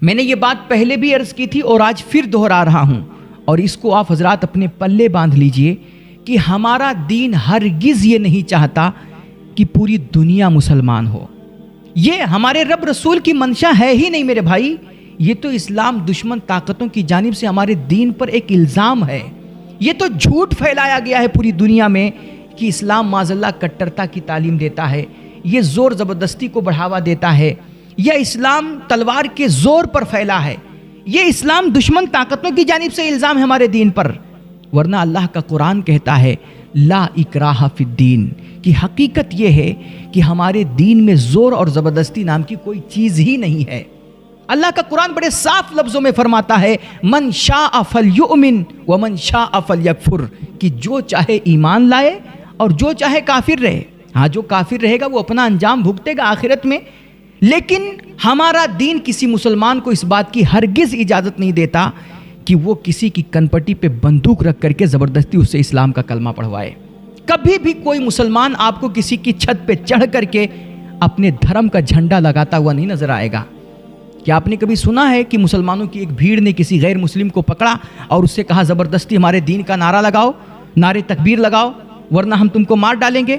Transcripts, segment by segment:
میں نے یہ بات پہلے بھی عرض کی تھی اور آج پھر دہرا رہا ہوں، اور اس کو آپ حضرات اپنے پلے باندھ لیجئے کہ ہمارا دین ہرگز یہ نہیں چاہتا کہ پوری دنیا مسلمان ہو۔ یہ ہمارے رب رسول کی منشا ہے ہی نہیں میرے بھائی۔ یہ تو اسلام دشمن طاقتوں کی جانب سے ہمارے دین پر ایک الزام ہے۔ یہ تو جھوٹ پھیلایا گیا ہے پوری دنیا میں کہ اسلام معاذ اللہ کٹرتا کی تعلیم دیتا ہے، یہ زور زبردستی کو بڑھاوا دیتا ہے، یا اسلام تلوار کے زور پر پھیلا ہے۔ یہ اسلام دشمن طاقتوں کی جانب سے الزام ہے ہمارے دین پر، ورنہ اللہ کا قرآن کہتا ہے لا اکراہ فی الدین، کہ حقیقت یہ ہے کہ ہمارے دین میں زور اور زبردستی نام کی کوئی چیز ہی نہیں ہے۔ اللہ کا قرآن بڑے صاف لفظوں میں فرماتا ہے من شاء فلیؤمن ومن شاء فلیکفر، کہ جو چاہے ایمان لائے اور جو چاہے کافر رہے۔ ہاں، جو کافر رہے گا وہ اپنا انجام بھگتے گا آخرت میں، لیکن ہمارا دین کسی مسلمان کو اس بات کی ہرگز اجازت نہیں دیتا کہ وہ کسی کی کنپٹی پہ بندوق رکھ کر کے زبردستی اس سے اسلام کا کلمہ پڑھوائے۔ کبھی بھی کوئی مسلمان آپ کو کسی کی چھت پہ چڑھ کر کے اپنے دھرم کا جھنڈا لگاتا ہوا نہیں نظر آئے گا۔ کیا آپ نے کبھی سنا ہے کہ مسلمانوں کی ایک بھیڑ نے کسی غیر مسلم کو پکڑا اور اس سے کہا زبردستی ہمارے دین کا نعرہ لگاؤ، نعرے تکبیر لگاؤ ورنہ ہم تم کو مار ڈالیں گے؟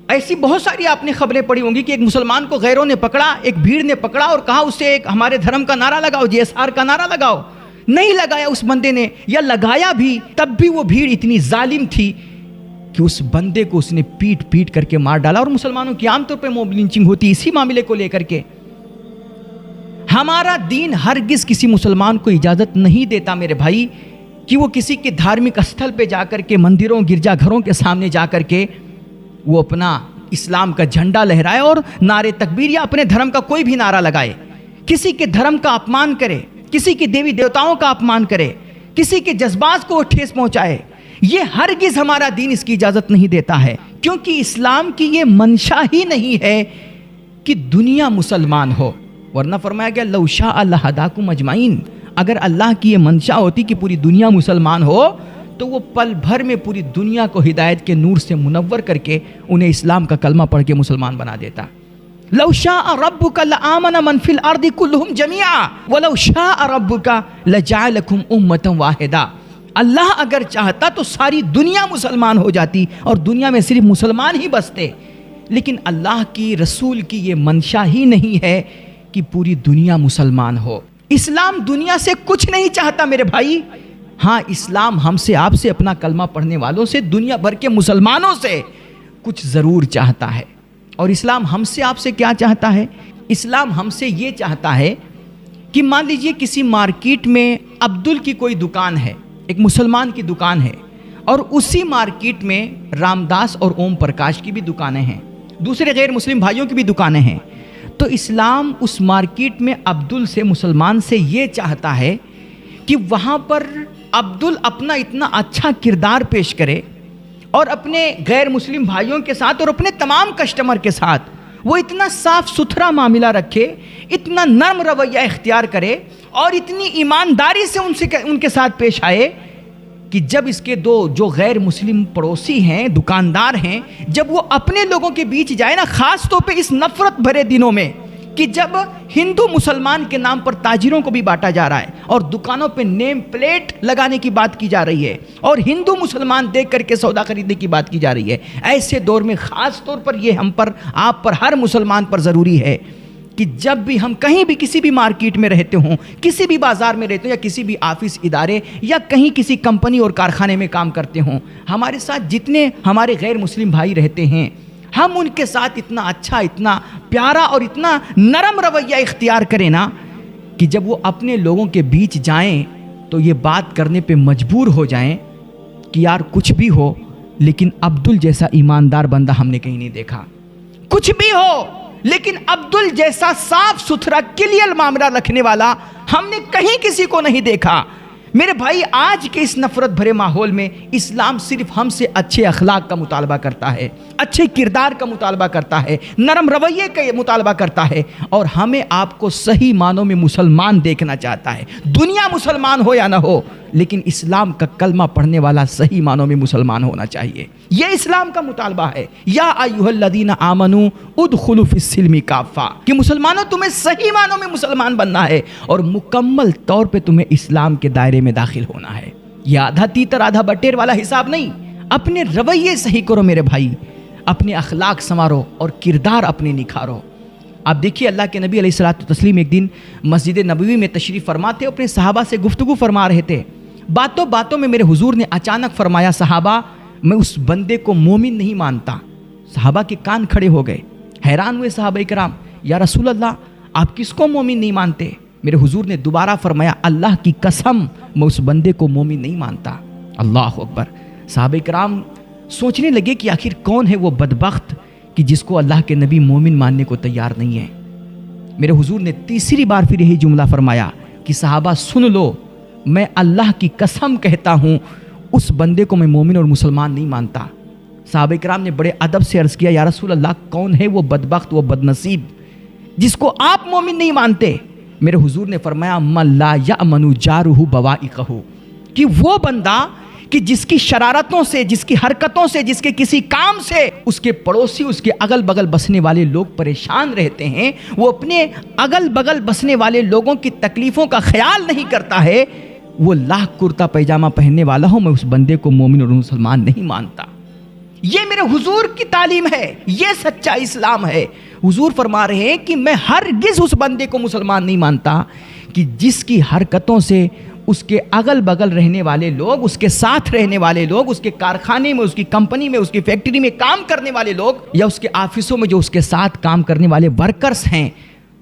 ایسی بہت ساری آپ نے خبریں پڑھی ہوں گی کہ ایک مسلمان کو غیروں نے پکڑا، ایک بھیڑ نے پکڑا اور کہا اس سے ایک ہمارے دھرم کا نعرہ لگاؤ، JSR کا نعرہ لگاؤ۔ نہیں لگایا اس بندے نے، یا لگایا بھی تب بھی وہ بھیڑ اتنی ظالم تھی کہ اس بندے کو اس نے پیٹ پیٹ کر کے مار ڈالا۔ اور مسلمانوں کی عام طور پہ موب لنچنگ ہوتی اسی معاملے کو لے کر کے۔ ہمارا دین ہرگز کسی مسلمان کو اجازت نہیں دیتا میرے بھائی کہ وہ کسی کے دھارمک استھل پہ جا کر کے، مندروں گرجا گھروں کے سامنے جا کر کے وہ اپنا اسلام کا جھنڈا لہرائے اور نعرے تکبیر یا اپنے دھرم کا کوئی بھی نعرہ لگائے، کسی کے دھرم کا اپمان کرے، کسی کے دیوی دیوتاؤں کا اپمان کرے، کسی کے جذبات کو ٹھیس پہنچائے۔ یہ ہرگز ہمارا دین اس کی اجازت نہیں دیتا ہے، کیونکہ اسلام کی یہ منشا ہی نہیں ہے کہ دنیا مسلمان ہو، ورنہ فرمایا گیا لو شاء لہداکم اجمعین، اگر اللہ کی یہ منشا ہوتی کہ پوری دنیا مسلمان ہو تو وہ پل بھر میں پوری دنیا کو ہدایت کے نور سے منور کر کے انہیں اسلام کا کلمہ پڑھ کے مسلمان بنا دیتا۔ لو شاء ربک لآمن من فی الارض کلہم جمیعا ولو شاء ربک لجعلکم امۃ واحدہ، اللہ اگر چاہتا تو ساری دنیا مسلمان ہو جاتی اور دنیا میں صرف مسلمان ہی بستے، لیکن اللہ کی رسول کی یہ منشا ہی نہیں ہے کہ پوری دنیا مسلمان ہو۔ اسلام دنیا سے کچھ نہیں چاہتا میرے بھائی، ہاں اسلام ہم سے آپ سے اپنا کلمہ پڑھنے والوں سے، دنیا بھر کے مسلمانوں سے کچھ ضرور چاہتا ہے۔ اور اسلام ہم سے آپ سے کیا چاہتا ہے؟ اسلام ہم سے یہ چاہتا ہے کہ مان لیجئے کسی مارکیٹ میں عبدل کی کوئی دکان ہے، ایک مسلمان کی دکان ہے، اور اسی مارکیٹ میں رام داس اور اوم پرکاش کی بھی دکانیں ہیں، دوسرے غیر مسلم بھائیوں کی بھی دکانیں ہیں۔ تو اسلام اس مارکیٹ میں عبدل سے، مسلمان سے یہ چاہتا ہے کہ وہاں پر عبدل اپنا اتنا اچھا کردار پیش کرے اور اپنے غیر مسلم بھائیوں کے ساتھ اور اپنے تمام کسٹمر کے ساتھ وہ اتنا صاف ستھرا معاملہ رکھے، اتنا نرم رویہ اختیار کرے اور اتنی ایمانداری سے ان کے ساتھ پیش آئے کہ جب اس کے دو جو غیر مسلم پڑوسی ہیں، دکاندار ہیں، جب وہ اپنے لوگوں کے بیچ جائے نا، خاص طور پہ اس نفرت بھرے دنوں میں کہ جب ہندو مسلمان کے نام پر تاجروں کو بھی بانٹا جا رہا ہے اور دکانوں پہ نیم پلیٹ لگانے کی بات کی جا رہی ہے اور ہندو مسلمان دیکھ کر کے سودا خریدنے کی بات کی جا رہی ہے، ایسے دور میں خاص طور پر یہ ہم پر، آپ پر، ہر مسلمان پر ضروری ہے کہ جب بھی ہم کہیں بھی کسی بھی مارکیٹ میں رہتے ہوں، کسی بھی بازار میں رہتے ہوں، یا کسی بھی آفس ادارے یا کہیں کسی کمپنی اور کارخانے میں کام کرتے ہوں، ہمارے ساتھ جتنے ہمارے غیر مسلم بھائی رہتے ہیں، ہم ان کے ساتھ اتنا اچھا، اتنا پیارا اور اتنا نرم رویہ اختیار کریں نا کہ جب وہ اپنے لوگوں کے بیچ جائیں تو یہ بات کرنے پہ مجبور ہو جائیں کہ یار کچھ بھی ہو لیکن عبدل جیسا ایماندار بندہ ہم نے کہیں نہیں دیکھا، کچھ بھی ہو لیکن عبدل جیسا صاف ستھرا کلیئر معاملہ رکھنے والا ہم نے کہیں کسی کو نہیں دیکھا۔ میرے بھائی آج کے اس نفرت بھرے ماحول میں اسلام صرف ہم سے اچھے اخلاق کا مطالبہ کرتا ہے، اچھے کردار کا مطالبہ کرتا ہے، نرم رویے کا مطالبہ کرتا ہے، اور ہمیں آپ کو صحیح معنوں میں مسلمان دیکھنا چاہتا ہے۔ دنیا مسلمان ہو یا نہ ہو، لیکن اسلام کا کلمہ پڑھنے والا صحیح معنوں میں مسلمان ہونا چاہیے۔ یہ اسلام کا مطالبہ ہے، یا ایھا الذین آمنوا ادخلوا فی السلم کافہ، کہ مسلمانوں تمہیں صحیح معنوں میں مسلمان بننا ہے اور مکمل طور پہ تمہیں اسلام کے دائرے میں داخل ہونا ہے۔ یہ آدھا تیتر آدھا بٹیر والا حساب نہیں۔ اپنے رویے صحیح کرو میرے بھائی، اپنے اخلاق سنوارو اور کردار اپنے نکھارو۔ آپ دیکھیے اللہ کے نبی علیہ الصلوۃ والتسلیم ایک دن مسجد نبوی میں تشریف فرما تھے، اپنے صحابہ سے گفتگو فرما رہے تھے۔ باتوں باتوں میں میرے حضور نے اچانک فرمایا، صحابہ میں اس بندے کو مومن نہیں مانتا۔ صحابہ کے کان کھڑے ہو گئے، حیران ہوئے صحابہ کرام، یا رسول اللہ آپ کس کو مومن نہیں مانتے؟ میرے حضور نے دوبارہ فرمایا، اللہ کی قسم میں اس بندے کو مومن نہیں مانتا۔ اللہ اکبر۔ صحابہ کرام سوچنے لگے کہ آخر کون ہے وہ بدبخت کہ جس کو اللہ کے نبی مومن ماننے کو تیار نہیں ہے۔ میرے حضور نے تیسری بار پھر یہی جملہ فرمایا کہ صحابہ سن لو، میں اللہ کی قسم کہتا ہوں اس بندے کو میں مومن اور مسلمان نہیں مانتا۔ صحابہ کرام نے بڑے ادب سے عرض کیا، یا رسول اللہ کون ہے وہ بدبخت، وہ بدنصیب جس کو آپ مومن نہیں مانتے؟ میرے حضور نے فرمایا، من لا یأمن جارہ بوائقہ، کہ وہ بندہ کہ جس کی شرارتوں سے، جس کی حرکتوں سے، جس کے کسی کام سے اس کے پڑوسی، اس کے اگل بغل بسنے والے لوگ پریشان رہتے ہیں، وہ اپنے اگل بغل بسنے والے لوگوں کی تکلیفوں کا خیال نہیں کرتا ہے، وہ لاکھ کرتا پیجامہ پہننے والا ہو، میں اس بندے کو مومن اور مسلمان نہیں مانتا۔ یہ میرے حضور کی تعلیم ہے، یہ سچا اسلام ہے۔ حضور فرما رہے ہیں کہ میں ہرگز اس بندے کو مسلمان نہیں مانتا کہ جس کی حرکتوں سے اس کے اگل بغل رہنے والے لوگ، اس کے ساتھ رہنے والے لوگ، اس کے کارخانے میں، اس کی کمپنی میں، اس کی فیکٹری میں کام کرنے والے لوگ، یا اس کے آفسوں میں جو اس کے ساتھ کام کرنے والے ورکرز ہیں،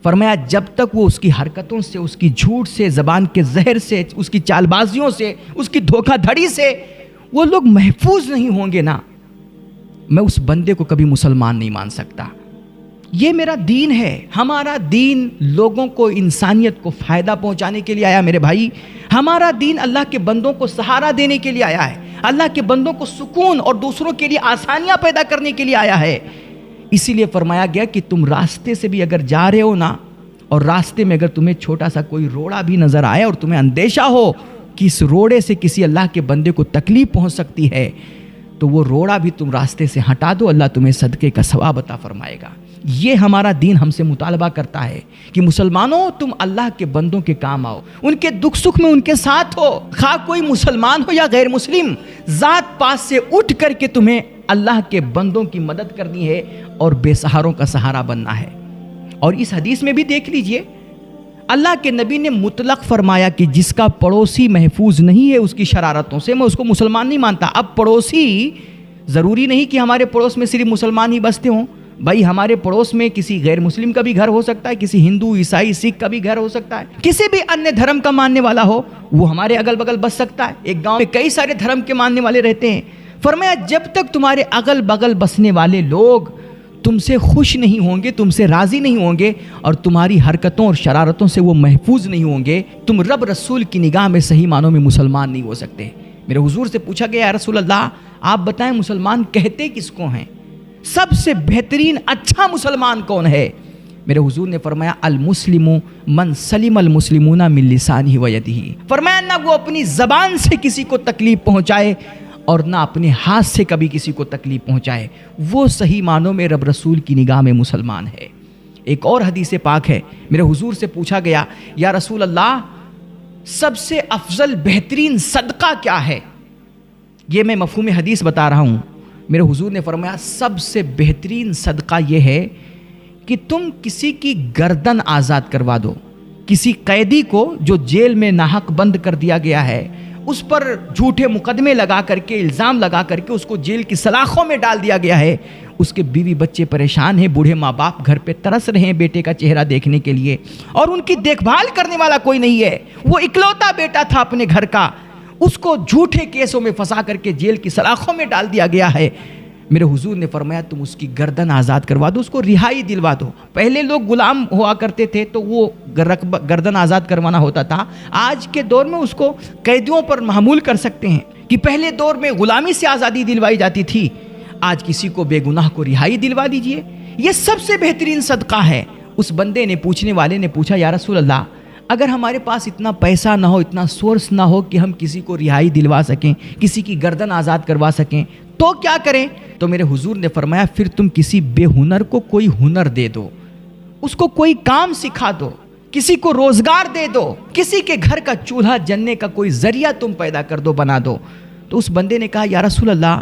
فرمایا جب تک وہ اس کی حرکتوں سے، اس کی جھوٹ سے، زبان کے زہر سے، اس کی چال بازیوں سے، اس کی دھوکہ دھڑی سے وہ لوگ محفوظ نہیں ہوں گے نا، میں اس بندے کو کبھی مسلمان نہیں مان سکتا۔ یہ میرا دین ہے۔ ہمارا دین لوگوں کو، انسانیت کو فائدہ پہنچانے کے لیے آیا میرے بھائی۔ ہمارا دین اللہ کے بندوں کو سہارا دینے کے لیے آیا ہے، اللہ کے بندوں کو سکون اور دوسروں کے لیے آسانیاں پیدا کرنے کے لیے آیا ہے۔ اسی لیے فرمایا گیا کہ تم راستے سے بھی اگر جا رہے ہو نا، اور راستے میں اگر تمہیں چھوٹا سا کوئی روڑا بھی نظر آئے اور تمہیں اندیشہ ہو کہ اس روڑے سے کسی اللہ کے بندے کو تکلیف پہنچ سکتی ہے، تو وہ روڑا بھی تم راستے سے ہٹا دو، اللہ تمہیں صدقے کا ثواب عطا فرمائے گا۔ یہ ہمارا دین ہم سے مطالبہ کرتا ہے کہ مسلمانوں تم اللہ کے بندوں کے کام آؤ، ان کے دکھ سکھ میں ان کے ساتھ ہو، خواہ کوئی مسلمان ہو یا غیر مسلم، ذات پاس سے اٹھ کر کے تمہیں اللہ کے بندوں کی مدد کرنی ہے اور بے سہاروں کا سہارا بننا ہے۔ اور اس حدیث میں بھی دیکھ لیجئے، اللہ کے نبی نے مطلق فرمایا کہ جس کا پڑوسی محفوظ نہیں ہے اس کی شرارتوں سے، میں اس کو مسلمان نہیں مانتا۔ اب پڑوسی ضروری نہیں کہ ہمارے پڑوس میں صرف مسلمان ہی بستے ہوں، بھائی ہمارے پڑوس میں کسی غیر مسلم کا بھی گھر ہو سکتا ہے، کسی ہندو، عیسائی، سکھ کا بھی گھر ہو سکتا ہے، کسی بھی انیہ دھرم کا ماننے والا ہو وہ ہمارے اگل بغل بس سکتا ہے۔ ایک گاؤں میں کئی سارے دھرم کے ماننے والے رہتے ہیں۔ فرمایا جب تک تمہارے اگل بغل بسنے والے لوگ تم سے خوش نہیں ہوں گے، تم سے راضی نہیں ہوں گے، اور تمہاری حرکتوں اور شرارتوں سے وہ محفوظ نہیں ہوں گے، تم رب رسول کی نگاہ میں صحیح معنوں میں مسلمان نہیں ہو سکتے۔ میرے حضور سے پوچھا گیا، یا رسول اللہ آپ بتائیں مسلمان کہتے کس کو ہیں؟ سب سے بہترین اچھا مسلمان کون ہے؟ میرے حضور نے فرمایا، المسلم من سلم المسلمون من لسانہ و یدہ۔ فرمایا نہ وہ اپنی زبان سے کسی کو تکلیف پہنچائے اور نہ اپنے ہاتھ سے کبھی کسی کو تکلیف پہنچائے، وہ صحیح معنوں میں رب رسول کی نگاہ میں مسلمان ہے۔ ایک اور حدیث پاک ہے، میرے حضور سے پوچھا گیا، یا رسول اللہ سب سے افضل بہترین صدقہ کیا ہے؟ یہ میں مفہوم حدیث بتا رہا ہوں۔ میرے حضور نے فرمایا سب سے بہترین صدقہ یہ ہے کہ تم کسی کی گردن آزاد کروا دو، کسی قیدی کو جو جیل میں ناحق بند کر دیا گیا ہے، اس پر جھوٹے مقدمے لگا کر کے، الزام لگا کر کے اس کو جیل کی سلاخوں میں ڈال دیا گیا ہے، اس کے بیوی بچے پریشان ہیں، بوڑھے ماں باپ گھر پہ ترس رہے ہیں بیٹے کا چہرہ دیکھنے کے لیے، اور ان کی دیکھ بھال کرنے والا کوئی نہیں ہے، وہ اکلوتا بیٹا تھا اپنے گھر کا، اس کو جھوٹے کیسوں میں پھنسا کر کے جیل کی سلاخوں میں ڈال دیا گیا ہے۔ میرے حضور نے فرمایا تم اس کی گردن آزاد کروا دو، اس کو رہائی دلوا دو۔ پہلے لوگ غلام ہوا کرتے تھے تو وہ گردن آزاد کروانا ہوتا تھا، آج کے دور میں اس کو قیدیوں پر محمول کر سکتے ہیں کہ پہلے دور میں غلامی سے آزادی دلوائی جاتی تھی، آج کسی کو بے گناہ کو رہائی دلوا دیجئے، یہ سب سے بہترین صدقہ ہے۔ اس بندے نے، پوچھنے والے نے پوچھا یا رسول اللہ اگر ہمارے پاس اتنا پیسہ نہ ہو، اتنا سورس نہ ہو کہ ہم کسی کو رہائی دلوا سکیں، کسی کی گردن آزاد کروا سکیں تو کیا کریں؟ تو میرے حضور نے فرمایا پھر تم کسی بے ہنر کو کوئی ہنر دے دو، اس کو کوئی کام سکھا دو، کسی کو روزگار دے دو، کسی کے گھر کا چولہا جلنے کا کوئی ذریعہ تم پیدا کر دو، بنا دو۔ تو اس بندے نے کہا یا رسول اللہ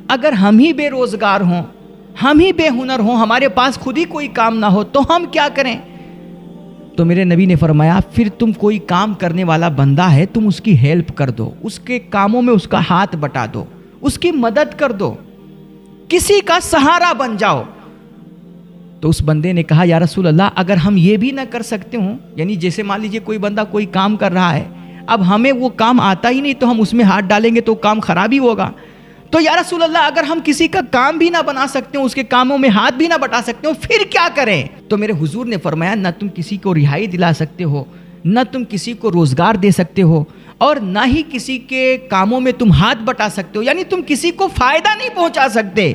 اگر ہم ہی بے روزگار ہوں، ہم ہی بے ہنر ہوں، ہمارے پاس خود ہی کوئی کام نہ ہو تو ہم کیا کریں؟ تو میرے نبی نے فرمایا پھر تم کوئی کام کرنے والا بندہ ہے، تم اس کی ہیلپ کر دو، اس کے کاموں میں اس کا ہاتھ بٹا دو، اس کی مدد کر دو، کسی کا سہارا بن جاؤ۔ تو اس بندے نے کہا یا رسول اللہ اگر ہم یہ بھی نہ کر سکتے ہوں، یعنی جیسے مان لیجئے کوئی بندہ کوئی کام کر رہا ہے، اب ہمیں وہ کام آتا ہی نہیں تو ہم اس میں ہاتھ ڈالیں گے تو کام خراب ہی ہوگا، تو یا رسول اللہ اگر ہم کسی کا کام بھی نہ بنا سکتے ہوں، اس کے کاموں میں ہاتھ بھی نہ بٹا سکتے ہوں پھر کیا کریں؟ تو میرے حضور نے فرمایا نہ تم کسی کو رہائی دلا سکتے ہو، نہ تم کسی کو روزگار دے سکتے ہو، اور نہ ہی کسی کے کاموں میں تم ہاتھ بٹا سکتے ہو، یعنی تم کسی کو فائدہ نہیں پہنچا سکتے،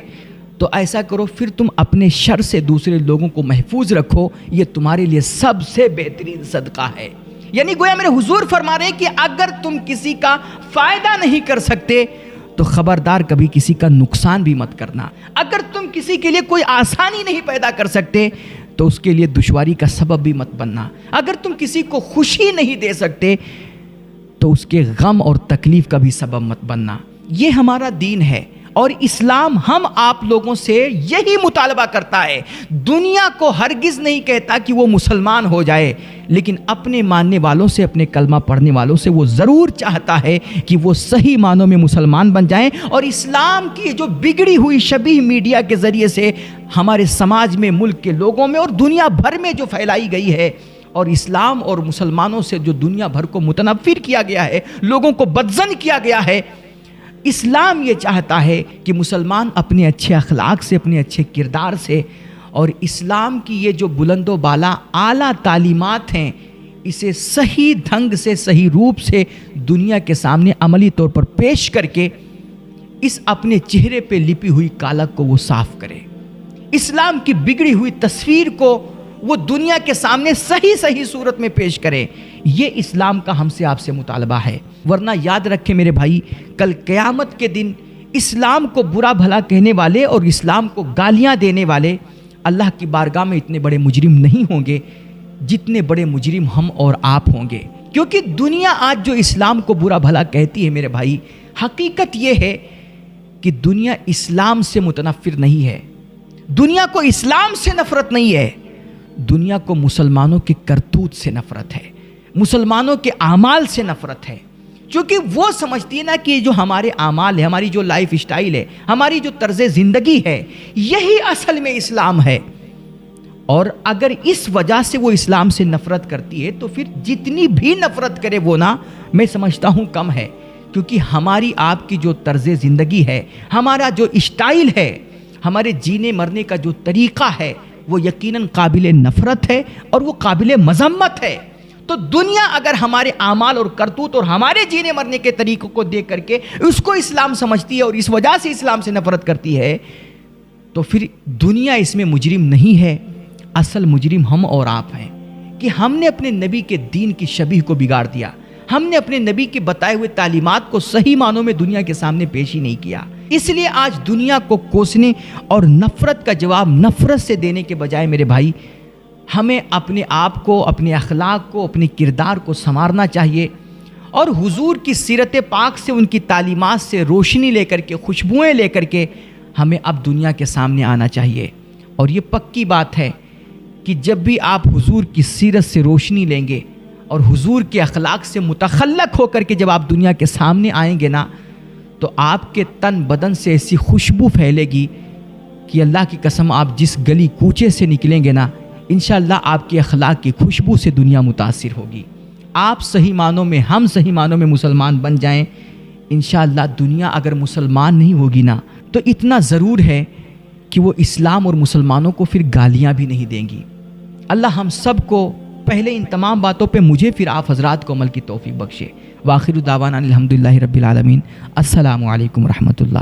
تو ایسا کرو پھر تم اپنے شر سے دوسرے لوگوں کو محفوظ رکھو، یہ تمہارے لیے سب سے بہترین صدقہ ہے۔ یعنی گویا میرے حضور فرما رہے ہیں کہ اگر تم کسی کا فائدہ نہیں کر سکتے تو خبردار کبھی کسی کا نقصان بھی مت کرنا، اگر تم کسی کے لیے کوئی آسانی نہیں پیدا کر سکتے تو اس کے لیے دشواری کا سبب بھی مت بننا، اگر تم کسی کو خوشی نہیں دے سکتے تو اس کے غم اور تکلیف کا بھی سبب مت بننا۔ یہ ہمارا دین ہے اور اسلام ہم آپ لوگوں سے یہی مطالبہ کرتا ہے، دنیا کو ہرگز نہیں کہتا کہ وہ مسلمان ہو جائے، لیکن اپنے ماننے والوں سے، اپنے کلمہ پڑھنے والوں سے وہ ضرور چاہتا ہے کہ وہ صحیح معنوں میں مسلمان بن جائیں، اور اسلام کی جو بگڑی ہوئی شبیہ میڈیا کے ذریعے سے ہمارے سماج میں، ملک کے لوگوں میں اور دنیا بھر میں جو پھیلائی گئی ہے، اور اسلام اور مسلمانوں سے جو دنیا بھر کو متنفر کیا گیا ہے، لوگوں کو بدظن کیا گیا ہے، اسلام یہ چاہتا ہے کہ مسلمان اپنے اچھے اخلاق سے، اپنے اچھے کردار سے، اور اسلام کی یہ جو بلند و بالا اعلیٰ تعلیمات ہیں اسے صحیح ڈھنگ سے، صحیح روپ سے دنیا کے سامنے عملی طور پر پیش کر کے اس اپنے چہرے پہ لپی ہوئی کالک کو وہ صاف کرے، اسلام کی بگڑی ہوئی تصویر کو وہ دنیا کے سامنے صحیح صورت میں پیش کرے۔ یہ اسلام کا ہم سے آپ سے مطالبہ ہے، ورنہ یاد رکھیں میرے بھائی کل قیامت کے دن اسلام کو برا بھلا کہنے والے اور اسلام کو گالیاں دینے والے اللہ کی بارگاہ میں اتنے بڑے مجرم نہیں ہوں گے جتنے بڑے مجرم ہم اور آپ ہوں گے، کیونکہ دنیا آج جو اسلام کو برا بھلا کہتی ہے میرے بھائی، حقیقت یہ ہے کہ دنیا اسلام سے متنفر نہیں ہے، دنیا کو اسلام سے نفرت نہیں ہے، دنیا کو مسلمانوں کے کرتوت سے نفرت ہے، مسلمانوں کے اعمال سے نفرت ہے، چونکہ وہ سمجھتی ہے نا کہ جو ہمارے اعمال ہے، ہماری جو لائف اسٹائل ہے، ہماری جو طرز زندگی ہے، یہی اصل میں اسلام ہے، اور اگر اس وجہ سے وہ اسلام سے نفرت کرتی ہے تو پھر جتنی بھی نفرت کرے وہ نا میں سمجھتا ہوں کم ہے، کیونکہ ہماری آپ کی جو طرز زندگی ہے، ہمارا جو اسٹائل ہے، ہمارے جینے مرنے کا جو طریقہ ہے وہ یقیناً قابل نفرت ہے اور وہ قابل مذمت ہے۔ تو دنیا اگر ہمارے اعمال اور کرتوت اور ہمارے جینے مرنے کے طریقوں کو دیکھ کر کے اس کو اسلام سمجھتی ہے اور اس وجہ سے اسلام سے نفرت کرتی ہے تو پھر دنیا اس میں مجرم نہیں ہے، اصل مجرم ہم اور آپ ہیں کہ ہم نے اپنے نبی کے دین کی شبیہ کو بگاڑ دیا، ہم نے اپنے نبی کے بتائے ہوئے تعلیمات کو صحیح معنوں میں دنیا کے سامنے پیش ہی نہیں کیا۔ اس لیے آج دنیا کو کوسنے اور نفرت کا جواب نفرت سے دینے کے بجائے میرے بھائی ہمیں اپنے آپ کو، اپنے اخلاق کو، اپنے کردار کو سنوارنا چاہیے، اور حضور کی سیرت پاک سے، ان کی تعلیمات سے روشنی لے کر کے، خوشبوئیں لے کر کے ہمیں اب دنیا کے سامنے آنا چاہیے۔ اور یہ پکی بات ہے کہ جب بھی آپ حضور کی سیرت سے روشنی لیں گے اور حضور کے اخلاق سے متخلق ہو کر کے جب آپ دنیا کے سامنے آئیں گے نا تو آپ کے تن بدن سے ایسی خوشبو پھیلے گی کہ اللہ کی قسم آپ جس گلی کوچے سے نکلیں گے نا انشاءاللہ آپ کے اخلاق کی خوشبو سے دنیا متاثر ہوگی۔ آپ صحیح معنوں میں، ہم صحیح معنوں میں مسلمان بن جائیں، انشاءاللہ دنیا اگر مسلمان نہیں ہوگی نا تو اتنا ضرور ہے کہ وہ اسلام اور مسلمانوں کو پھر گالیاں بھی نہیں دیں گی۔ اللہ ہم سب کو پہلے ان تمام باتوں پہ مجھے پھر آپ حضرات کو عمل کی توفیق بخشے۔ وآخر دعوانا الحمدللہ رب العالمین۔ السلام علیکم ورحمۃ اللہ۔